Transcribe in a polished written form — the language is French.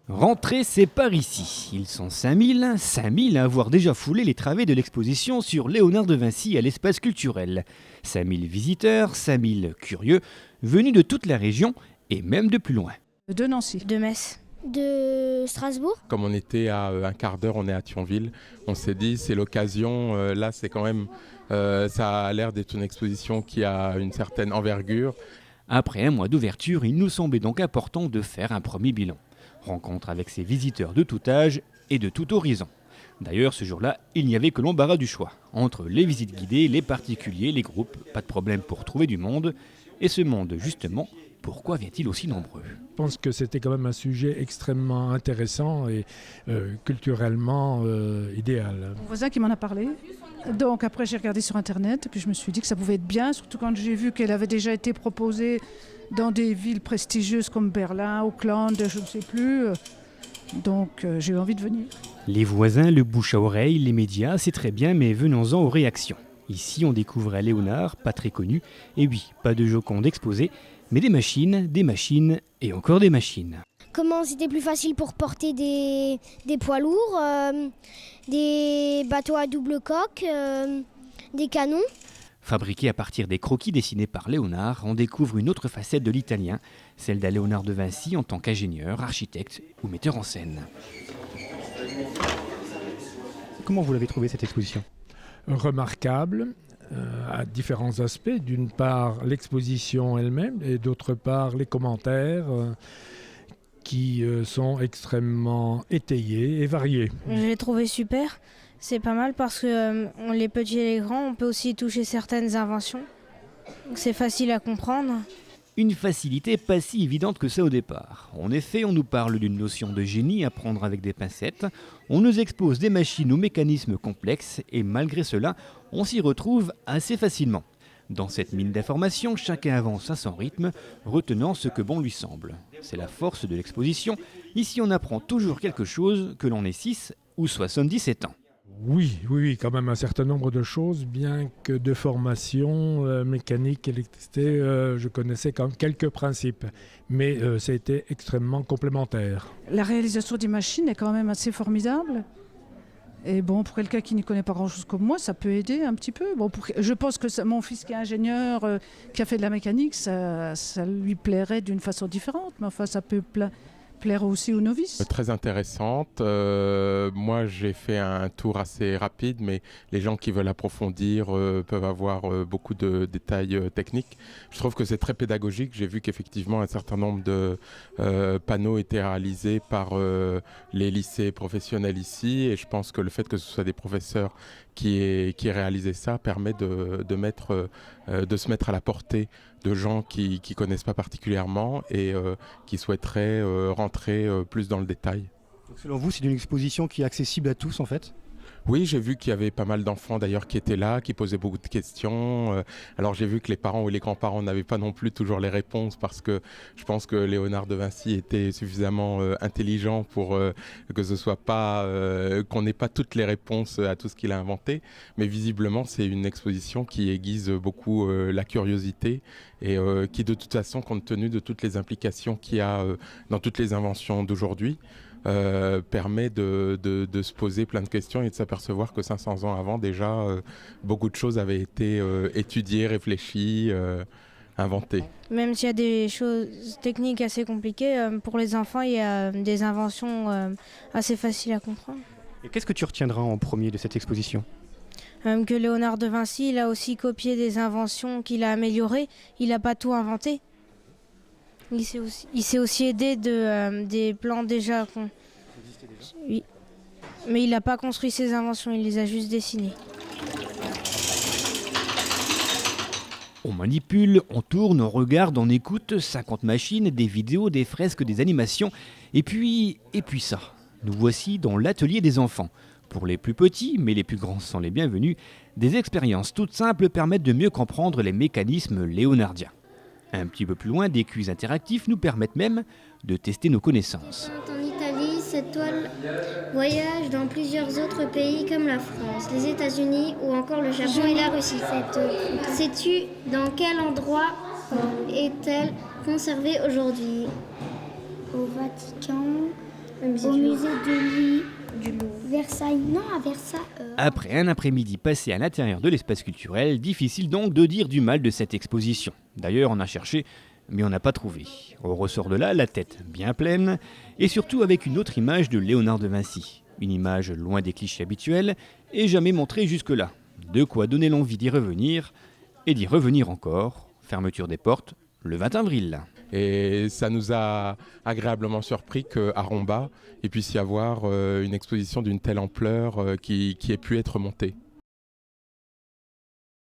Rentrée, c'est par ici. Ils sont 5000 à avoir déjà foulé les travées de l'exposition sur Léonard de Vinci à l'espace culturel. 5000 visiteurs, 5000 curieux, venus de toute la région et même de plus loin. De Nancy. De Metz. De Strasbourg. Comme on était à un quart d'heure, on est à Thionville. On s'est dit, c'est l'occasion. Là, c'est quand même, ça a l'air d'être une exposition qui a une certaine envergure. Après un mois d'ouverture, il nous semblait donc important de faire un premier bilan. Rencontre avec ces visiteurs de tout âge et de tout horizon. D'ailleurs, ce jour-là, il n'y avait que l'embarras du choix. Entre les visites guidées, les particuliers, les groupes, pas de problème pour trouver du monde. Et ce monde, justement, pourquoi vient-il aussi nombreux ? Je pense que c'était quand même un sujet extrêmement intéressant et culturellement idéal. Mon voisin qui m'en a parlé. Donc après j'ai regardé sur internet et puis je me suis dit que ça pouvait être bien, surtout quand j'ai vu qu'elle avait déjà été proposée dans des villes prestigieuses comme Berlin, Auckland, je ne sais plus. Donc j'ai eu envie de venir. Les voisins, le bouche à oreille, les médias, c'est très bien, mais venons-en aux réactions. Ici, on découvre un Léonard, pas très connu, et oui, pas de Joconde exposée, mais des machines et encore des machines. Comment c'était plus facile pour porter des poids lourds, des bateaux à double coque, des canons. Fabriqués à partir des croquis dessinés par Léonard, on découvre une autre facette de l'italien, celle d'un Léonard de Vinci en tant qu'ingénieur, architecte ou metteur en scène. Comment vous l'avez trouvé cette exposition ? Remarquable à différents aspects. D'une part, l'exposition elle-même et d'autre part, les commentaires qui sont extrêmement étayés et variés. Je l'ai trouvé super. C'est pas mal parce que les petits et les grands, on peut aussi toucher certaines inventions. Donc c'est facile à comprendre. Une facilité pas si évidente que ça au départ. En effet, on nous parle d'une notion de génie à prendre avec des pincettes, on nous expose des machines aux mécanismes complexes et malgré cela, on s'y retrouve assez facilement. Dans cette mine d'informations, chacun avance à son rythme, retenant ce que bon lui semble. C'est la force de l'exposition. Ici, on apprend toujours quelque chose, que l'on ait 6 ou 77 ans. Oui, quand même un certain nombre de choses, bien que de formation mécanique, électricité, je connaissais quand même quelques principes, mais c'était extrêmement complémentaire. La réalisation des machines est quand même assez formidable. Et bon, pour quelqu'un qui n'y connaît pas grand-chose comme moi, ça peut aider un petit peu. Bon, je pense que mon fils qui est ingénieur, qui a fait de la mécanique, ça lui plairait d'une façon différente, mais enfin ça peut plaire aussi aux novices. Très intéressante. Moi, j'ai fait un tour assez rapide, mais les gens qui veulent approfondir peuvent avoir beaucoup de détails techniques. Je trouve que c'est très pédagogique. J'ai vu qu'effectivement, un certain nombre de panneaux étaient réalisés par les lycées professionnels ici, et je pense que le fait que ce soit des professeurs qui aient réalisé ça permet de se mettre à la portée de gens qui ne connaissent pas particulièrement et qui souhaiteraient rentrer plus dans le détail. Donc, selon vous, c'est une exposition qui est accessible à tous en fait ? Oui, j'ai vu qu'il y avait pas mal d'enfants d'ailleurs qui étaient là, qui posaient beaucoup de questions. Alors j'ai vu que les parents ou les grands-parents n'avaient pas non plus toujours les réponses parce que je pense que Léonard de Vinci était suffisamment intelligent pour que ce soit pas qu'on n'ait pas toutes les réponses à tout ce qu'il a inventé. Mais visiblement, c'est une exposition qui aiguise beaucoup la curiosité et qui de toute façon, compte tenu de toutes les implications qu'il y a dans toutes les inventions d'aujourd'hui, permet de se poser plein de questions et de s'apercevoir que 500 ans avant, déjà, beaucoup de choses avaient été étudiées, réfléchies, inventées. Même s'il y a des choses techniques assez compliquées, pour les enfants, il y a des inventions assez faciles à comprendre. Et qu'est-ce que tu retiendras en premier de cette exposition ? Que Léonard de Vinci, il a aussi copié des inventions qu'il a améliorées. Il n'a pas tout inventé. Il s'est aussi aidé des plans déjà. Oui. Mais il n'a pas construit ses inventions, il les a juste dessinées. On manipule, on tourne, on regarde, on écoute, 50 machines, des vidéos, des fresques, des animations, et puis ça. Nous voici dans l'atelier des enfants. Pour les plus petits, mais les plus grands sont les bienvenus, des expériences toutes simples permettent de mieux comprendre les mécanismes léonardiens. Un petit peu plus loin, des quiz interactifs nous permettent même de tester nos connaissances. En Italie, cette toile voyage dans plusieurs autres pays comme la France, les États-Unis ou encore le Japon et la Russie. Sais-tu dans quel endroit est-elle conservée aujourd'hui ? Au Vatican, Au musée de Louis, Versailles. Non, à Versailles. Après un après-midi passé à l'intérieur de l'espace culturel, difficile donc de dire du mal de cette exposition. D'ailleurs, on a cherché, mais on n'a pas trouvé. On ressort de là la tête bien pleine, et surtout avec une autre image de Léonard de Vinci. Une image loin des clichés habituels, et jamais montrée jusque-là. De quoi donner l'envie d'y revenir, et d'y revenir encore. Fermeture des portes, le 20 avril. Et ça nous a agréablement surpris qu'à Romba, il puisse y avoir une exposition d'une telle ampleur qui ait pu être montée.